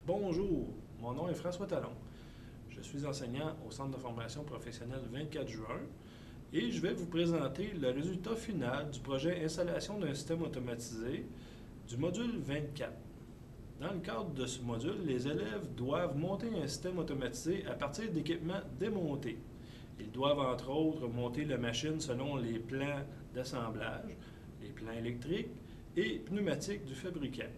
Bonjour, mon nom est François Talon. Je suis enseignant au Centre de formation professionnelle 24 juin et je vais vous présenter le résultat final du projet Installation d'un système automatisé du module 24. Dans le cadre de ce module, les élèves doivent monter un système automatisé à partir d'équipements démontés. Ils doivent entre autres monter la machine selon les plans d'assemblage, les plans électriques et pneumatiques du fabricant.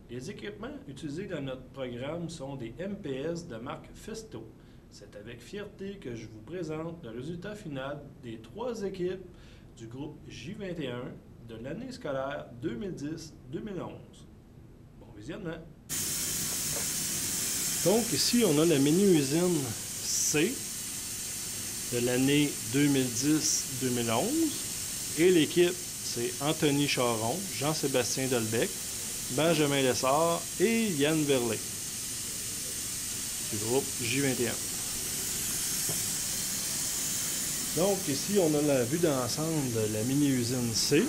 Les équipements utilisés dans notre programme sont des MPS de marque Festo. C'est avec fierté que je vous présente le résultat final des 3 équipes du groupe J21 de l'année scolaire 2010-2011. Bon visionnement! Donc ici, on a la mini-usine C de l'année 2010-2011 et l'équipe, c'est Anthony Charon, Jean-Sébastien Dolbec, Benjamin Lessard et Yann Verlet du groupe J21. Donc ici, on a la vue d'ensemble de la mini-usine C.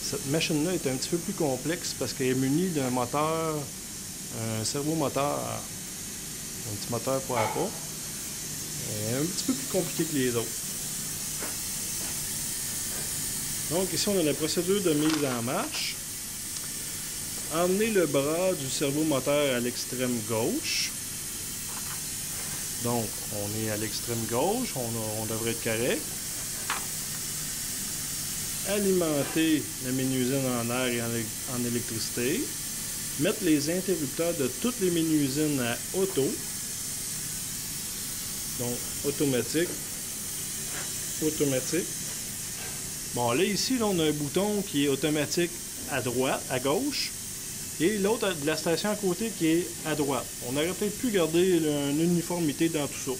Cette machine-là est un petit peu plus complexe parce qu'elle est munie d'un moteur, un servomoteur, un petit moteur pour à pas. Elle est un petit peu plus compliqué que les autres. Donc ici, on a la procédure de mise en marche. Emmenez le bras du servomoteur à l'extrême gauche. Donc, on est à l'extrême gauche, on devrait être correct. Alimenter la mini-usine en air et en électricité. Mettre les interrupteurs de toutes les mini-usines à auto. Donc, automatique. Automatique. Bon, là, ici, là, on a un bouton qui est automatique à droite, à gauche, et l'autre de la station à côté qui est à droite. On aurait peut-être pu garder une uniformité dans tout ça.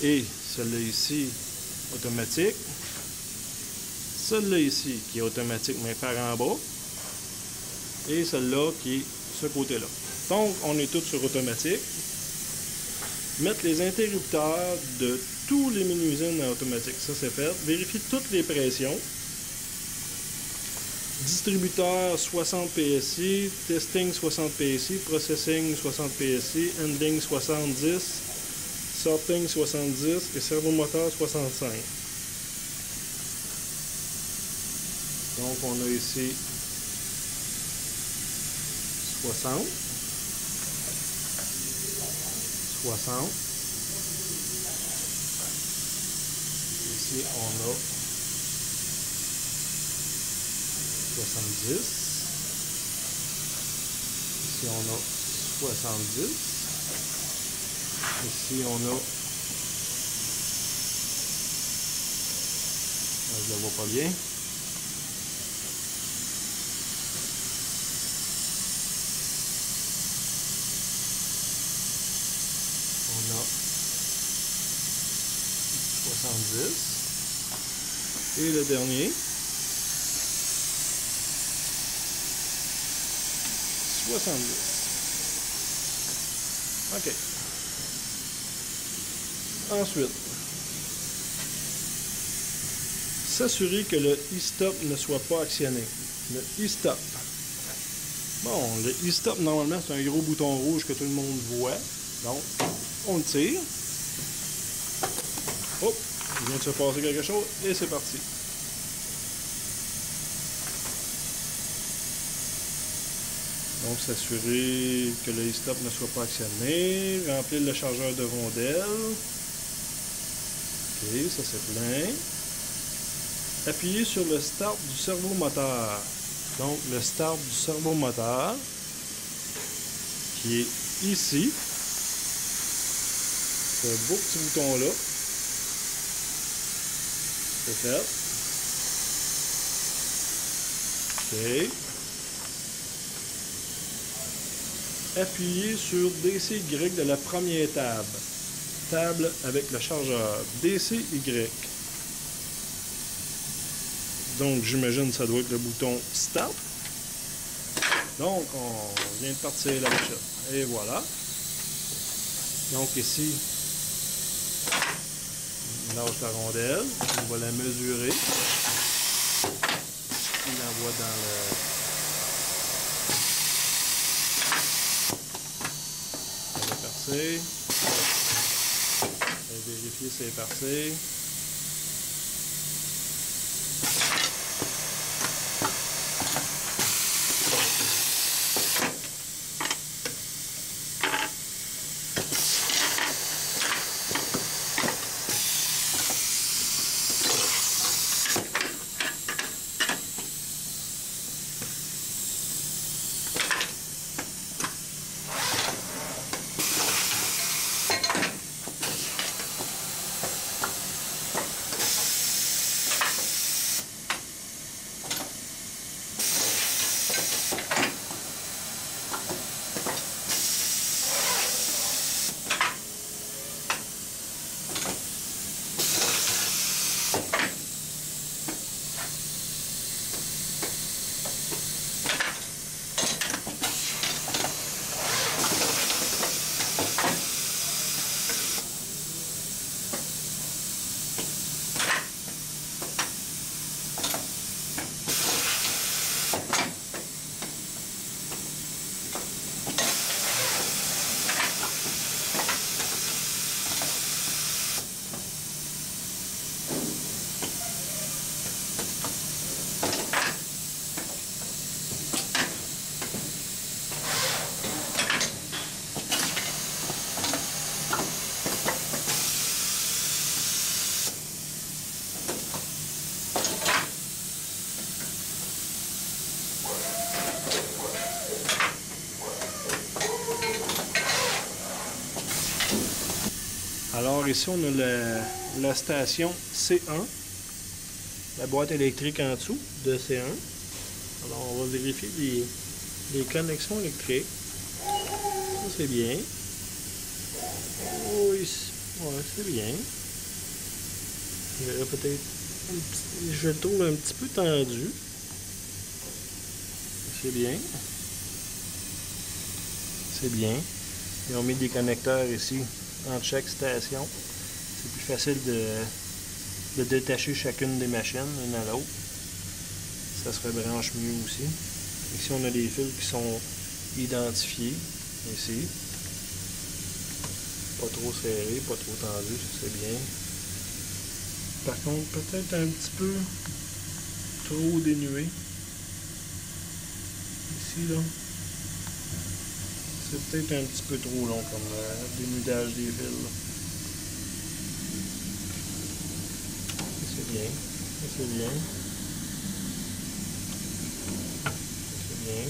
Et celle-là ici, automatique. Celle-là ici, qui est automatique, mais par en bas. Et celle-là qui est ce côté-là. Donc, on est tous sur automatique. Mettre les interrupteurs de tous les mini-usines automatique. Ça, c'est fait. Vérifier toutes les pressions. Distributeur 60 PSI, testing 60 PSI, processing 60 PSI, handling 70, sorting 70 et servomoteur 65. Donc, on a ici 60. 60. Ici, on a 70. Ici, on a 70. Ici, on a... Je ne le vois pas bien. On a 70. Et le dernier. 70. OK. Ensuite, s'assurer que le e-stop ne soit pas actionné. Le e-stop. Bon, le e-stop, normalement, c'est un gros bouton rouge que tout le monde voit. Donc, on le tire. Hop, il vient de se passer quelque chose et c'est parti. Donc, s'assurer que le e-stop ne soit pas actionné. Remplir le chargeur de rondelles. OK, ça c'est plein. Appuyer sur le start du servomoteur. Donc, le start du servomoteur qui est ici. Ce beau petit bouton-là. C'est fait. OK. Appuyer sur DCY de la première table. Table avec le chargeur. DCY. Donc, j'imagine que ça doit être le bouton Start. Donc, on vient de partir la machine. Et voilà. Donc, ici, on lâche la rondelle. On va la mesurer. On l'envoie dans le parti. Je vais vérifier si c'est parti. Alors ici on a la station C1, la boîte électrique en dessous de C1. Alors on va vérifier les connexions électriques. Ça c'est bien. Oui, ouais, c'est bien. Peut-être je le trouve un petit peu tendu. C'est bien. C'est bien. Ils ont mis des connecteurs ici entre chaque station. C'est plus facile de détacher chacune des machines l'une à l'autre. Ça se rebranche mieux aussi. Ici on a des fils qui sont identifiés. Ici. Pas trop serré, pas trop tendu, ça c'est bien. Par contre, peut-être un petit peu trop dénué. Ici, là. C'est peut-être un petit peu trop long comme dénudage des fils. C'est bien. C'est bien. C'est bien.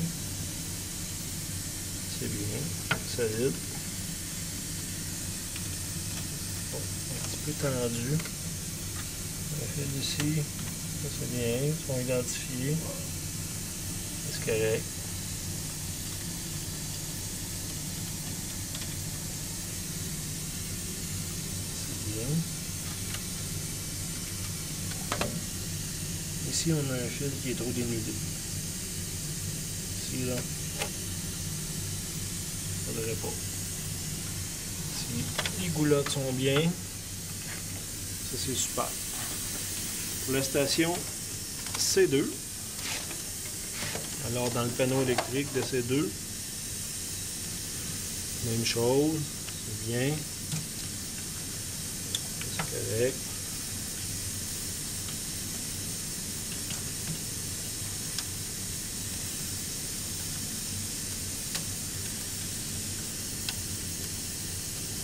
C'est bien. Solide. Bon, un petit peu tendu. Les fils ici, ça c'est bien. Ils sont identifiés. C'est correct. Ici, on a un fil qui est trop dénudé. Ici, là, ça ne devrait pas. Ici, les goulottes sont bien. Ça, c'est super. Pour la station C2, alors dans le panneau électrique de C2, même chose, c'est bien. C'est correct.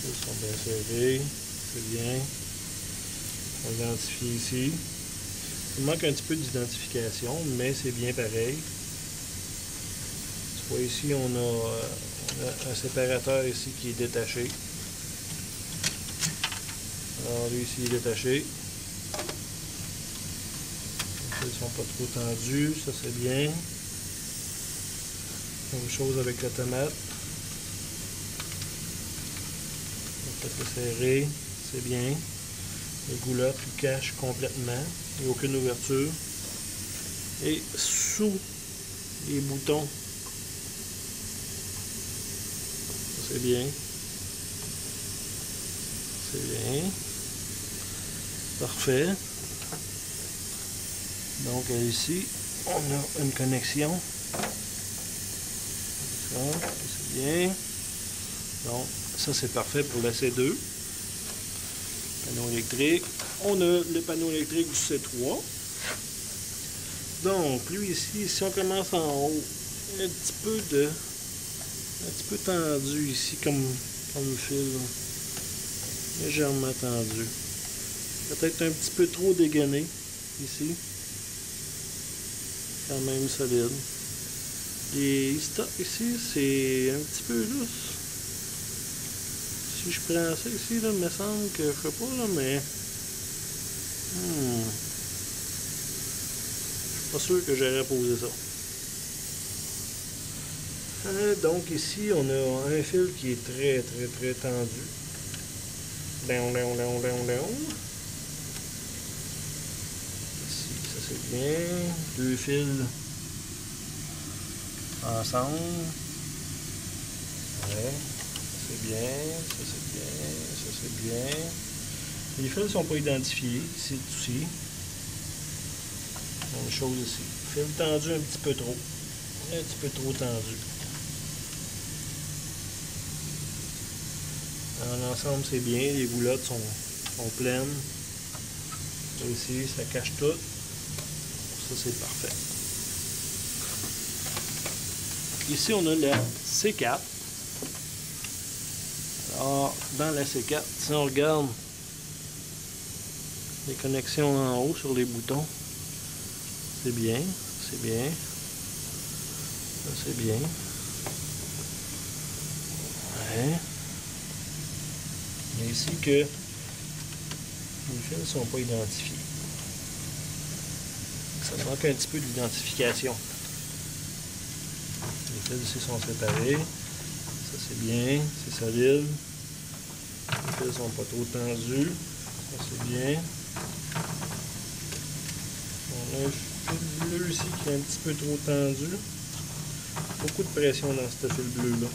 Ils sont bien serrés, c'est bien. On identifie ici. Il manque un petit peu d'identification, mais c'est bien pareil. Tu vois ici, on a un séparateur ici qui est détaché. Alors lui ici il est détaché. Ils ne sont pas trop tendus, ça c'est bien. Même chose avec la tomate. Peut-être serré, c'est bien. Les goulottes le cachent complètement. Il n'y a aucune ouverture. Et sous les boutons, c'est bien. C'est bien. Parfait. Donc ici, on a une connexion. Ça, c'est bien. Donc, Ça, c'est parfait pour la C2. Panneau électrique. On a le panneau électrique du C3. Donc, lui ici, si on commence en haut, un petit peu tendu ici comme fil. Légèrement tendu. Peut-être un petit peu trop dégainé ici. Quand même solide. Et ici, c'est un petit peu lousse. Si je prends ça ici, là, il me semble que je sais pas, là, mais. Je suis pas sûr que j'aurais posé ça. Donc ici, on a un fil qui est très tendu. Ici, ça c'est bien. Deux fils ensemble. Ouais. C'est bien, ça c'est bien, ça c'est bien. Les fils ne sont pas identifiés, ici aussi. Même chose ici. Fil tendu un petit peu trop. Un petit peu trop tendu. Dans l'ensemble, c'est bien. Les boulottes sont pleines. Là, ici, ça cache tout. Ça, c'est parfait. Ici, on a la C4. Alors, dans la C4, si on regarde les connexions en haut sur les boutons, c'est bien, c'est bien. Ça, c'est bien. Ouais. Mais ici que les fils ne sont pas identifiés. Ça manque un petit peu d'identification. Les fils ici sont séparés. Ça c'est bien, c'est solide. Les fils sont pas trop tendus. Ça c'est bien. On a un fil bleu ici qui est un petit peu trop tendu. Beaucoup de pression dans ce fil bleu là.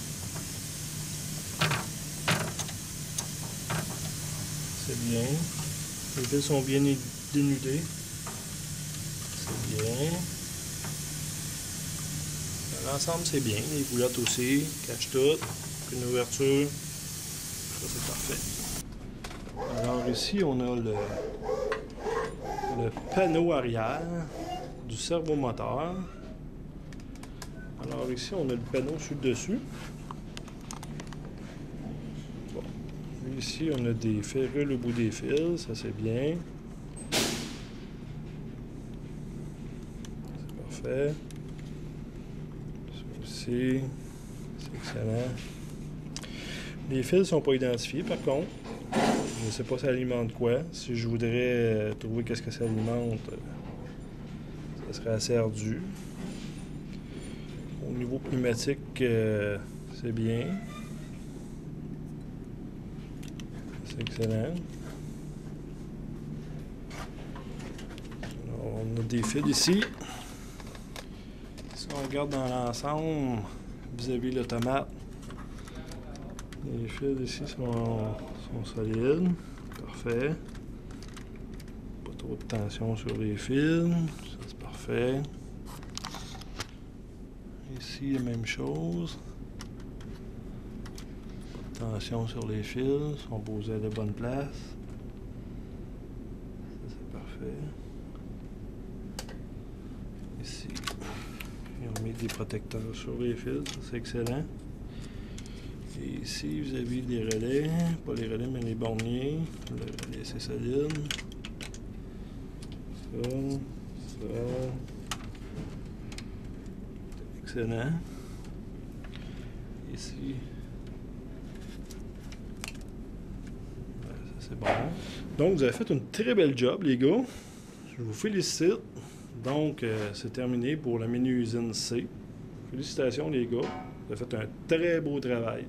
C'est bien. Les fils sont bien dénudés. C'est bien. Dans l'ensemble, c'est bien. Les boulottes aussi, cachent tout. Une ouverture. Ça, c'est parfait. Alors ici, on a le panneau arrière du servomoteur. Alors ici, on a le panneau sur le dessus. Bon. Ici, on a des ferrules au bout des fils. Ça, c'est bien. C'est parfait. Ça aussi, c'est excellent. Les fils ne sont pas identifiés, par contre. Je ne sais pas ça alimente quoi. Si je voudrais trouver qu'est-ce que ça alimente, ça serait assez ardu. Au niveau pneumatique, c'est bien. C'est excellent. Alors, on a des fils ici. Si on regarde dans l'ensemble, vis-à-vis l'automate, les fils ici sont solides. Parfait. Pas trop de tension sur les fils. Ça, c'est parfait. Ici, la même chose. Pas de tension sur les fils. Ils sont posés à la bonne place. Ça, c'est parfait. Ici, ils ont mis des protecteurs sur les fils. Ça, c'est excellent. Et ici, vis-à-vis des relais, pas les relais, mais les borniers. Le relais, c'est solide. Ça. Excellent. Ici. Ça, c'est bon. Donc, vous avez fait une très belle job, les gars. Je vous félicite. Donc, c'est terminé pour la mini-usine C. Félicitations, les gars. Vous avez fait un très beau travail.